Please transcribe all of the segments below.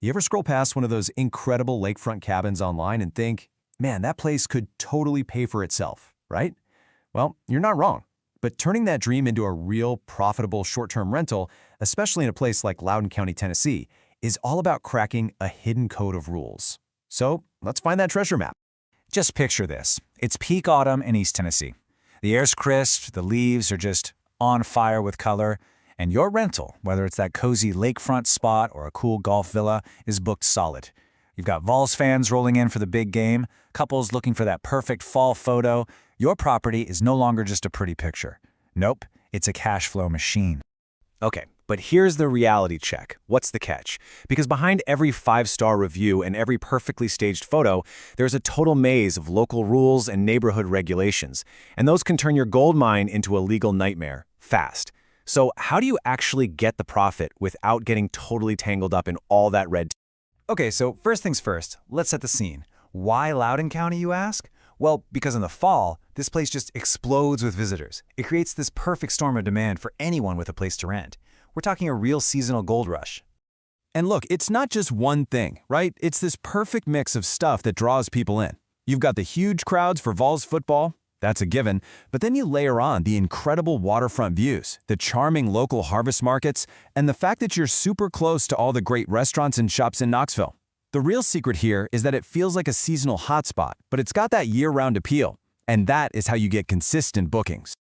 You ever scroll past one of those incredible lakefront cabins online and think, man, that place could totally pay for itself, right? Well, you're not wrong. But turning that dream into a real, profitable short-term rental, especially in a place like Loudoun County, Tennessee, is all about cracking a hidden code of rules. So let's find that treasure map. Just picture this. It's peak autumn in East Tennessee. The air's crisp, the leaves are just on fire with color, and your rental, whether it's that cozy lakefront spot or a cool golf villa, is booked solid. You've got Vols fans rolling in for the big game, couples looking for that perfect fall photo. Your property is no longer just a pretty picture. Nope, it's a cash flow machine. Okay, but here's the reality check. What's the catch? Because behind every 5-star review and every perfectly staged photo, there's a total maze of local rules and neighborhood regulations, and those can turn your gold mine into a legal nightmare fast. So how do you actually get the profit without getting totally tangled up in all that red tape? Okay, so first things first, let's set the scene. Why Loudoun County, you ask? Well, because in the fall, this place just explodes with visitors. It creates this perfect storm of demand for anyone with a place to rent. We're talking a real seasonal gold rush. And look, it's not just one thing, right? It's this perfect mix of stuff that draws people in. You've got the huge crowds for Vols football. That's a given, but then you layer on the incredible waterfront views, the charming local harvest markets, and the fact that you're super close to all the great restaurants and shops in Knoxville. The real secret here is that it feels like a seasonal hotspot, but it's got that year-round appeal, and that is how you get consistent bookings.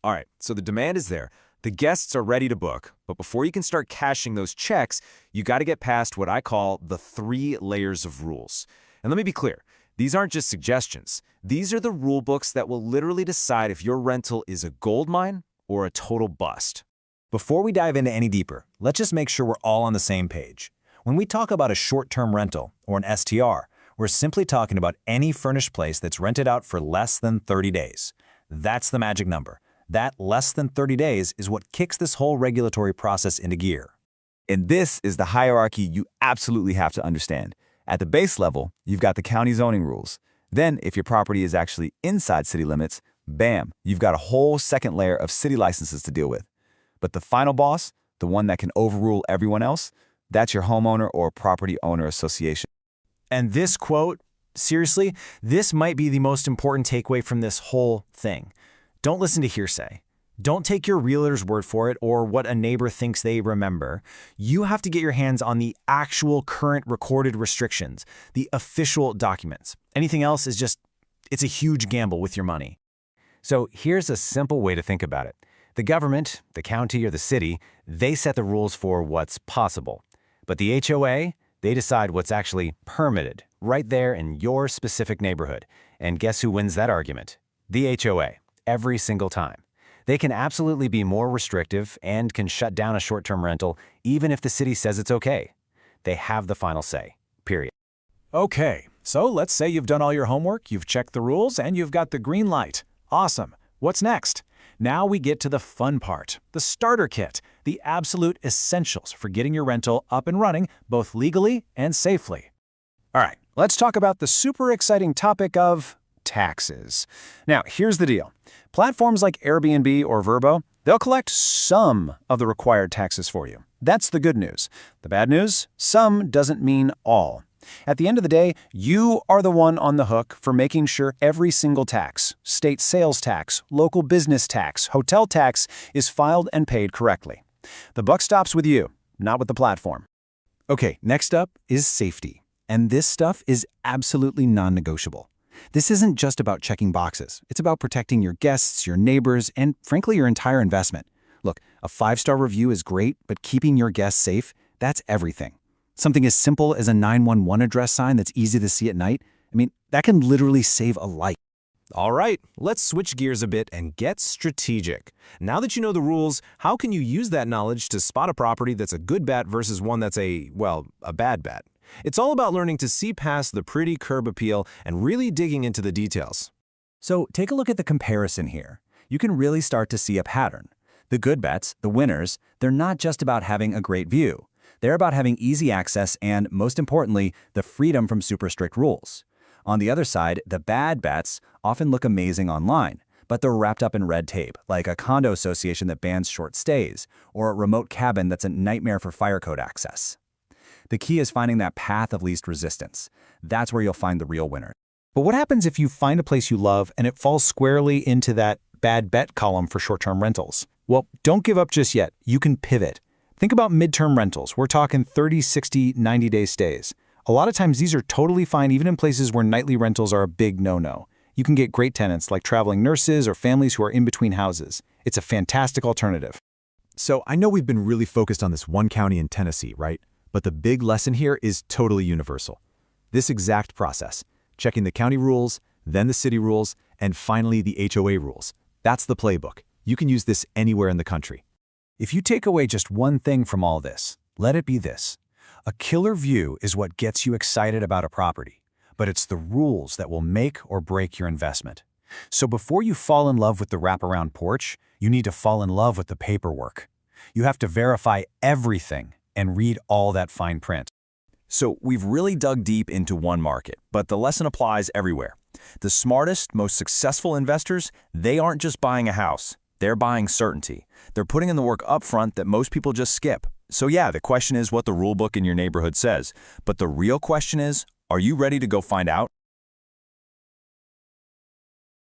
All right, so the demand is there. The guests are ready to book, but before you can start cashing those checks, you got to get past what I call the 3 layers of rules. And let me be clear. These aren't just suggestions. These are the rule books that will literally decide if your rental is a gold mine or a total bust. Before we dive into any deeper, let's just make sure we're all on the same page. When we talk about a short-term rental, or an STR, we're simply talking about any furnished place that's rented out for less than 30 days. That's the magic number. That less than 30 days is what kicks this whole regulatory process into gear. And this is the hierarchy you absolutely have to understand. At the base level, you've got the county zoning rules. Then, if your property is actually inside city limits, bam, you've got a whole second layer of city licenses to deal with. But the final boss, the one that can overrule everyone else, that's your homeowner or property owner association. And this quote, seriously, this might be the most important takeaway from this whole thing. Don't listen to hearsay. Don't take your realtor's word for it or what a neighbor thinks they remember. You have to get your hands on the actual current recorded restrictions, the official documents. Anything else is just, it's a huge gamble with your money. So here's a simple way to think about it. The government, the county or the city, they set the rules for what's possible. But the HOA, they decide what's actually permitted right there in your specific neighborhood. And guess who wins that argument? The HOA, every single time. They can absolutely be more restrictive and can shut down a short-term rental even if the city says it's okay. They have the final say, period. Okay, so let's say you've done all your homework, you've checked the rules, and you've got the green light. Awesome. What's next? Now we get to the fun part, the starter kit, the absolute essentials for getting your rental up and running both legally and safely. All right, let's talk about the super exciting topic of taxes. Now, here's the deal. Platforms like Airbnb or Vrbo, they'll collect some of the required taxes for you. That's the good news. The bad news? Some doesn't mean all. At the end of the day, you are the one on the hook for making sure every single tax, state sales tax, local business tax, hotel tax, is filed and paid correctly. The buck stops with you, not with the platform. Okay, next up is safety. And this stuff is absolutely non-negotiable. This isn't just about checking boxes. It's about protecting your guests, your neighbors, and frankly, your entire investment. Look, a 5-star review is great, but keeping your guests safe, that's everything. Something as simple as a 911 address sign that's easy to see at night, that can literally save a life. All right, let's switch gears a bit and get strategic. Now that you know the rules, how can you use that knowledge to spot a property that's a good bet versus one that's a bad bet? It's all about learning to see past the pretty curb appeal and really digging into the details. So take a look at the comparison here. You can really start to see a pattern. The good bets, the winners, they're not just about having a great view. They're about having easy access and, most importantly, the freedom from super strict rules. On the other side, the bad bets often look amazing online, but they're wrapped up in red tape, like a condo association that bans short stays, or a remote cabin that's a nightmare for fire code access. The key is finding that path of least resistance. That's where you'll find the real winner. But what happens if you find a place you love and it falls squarely into that bad bet column for short-term rentals? Well, don't give up just yet. You can pivot. Think about midterm rentals. We're talking 30, 60, 90-day stays. A lot of times these are totally fine even in places where nightly rentals are a big no-no. You can get great tenants like traveling nurses or families who are in between houses. It's a fantastic alternative. So I know we've been really focused on this one county in Tennessee, right? But the big lesson here is totally universal. This exact process, checking the county rules, then the city rules, and finally the HOA rules. That's the playbook. You can use this anywhere in the country. If you take away just one thing from all this, let it be this. A killer view is what gets you excited about a property, but it's the rules that will make or break your investment. So before you fall in love with the wraparound porch, you need to fall in love with the paperwork. You have to verify everything and read all that fine print. So we've really dug deep into one market, but the lesson applies everywhere. The smartest, most successful investors, they aren't just buying a house. They're buying certainty. They're putting in the work upfront that most people just skip. So yeah, the question is what the rule book in your neighborhood says. But the real question is, are you ready to go find out?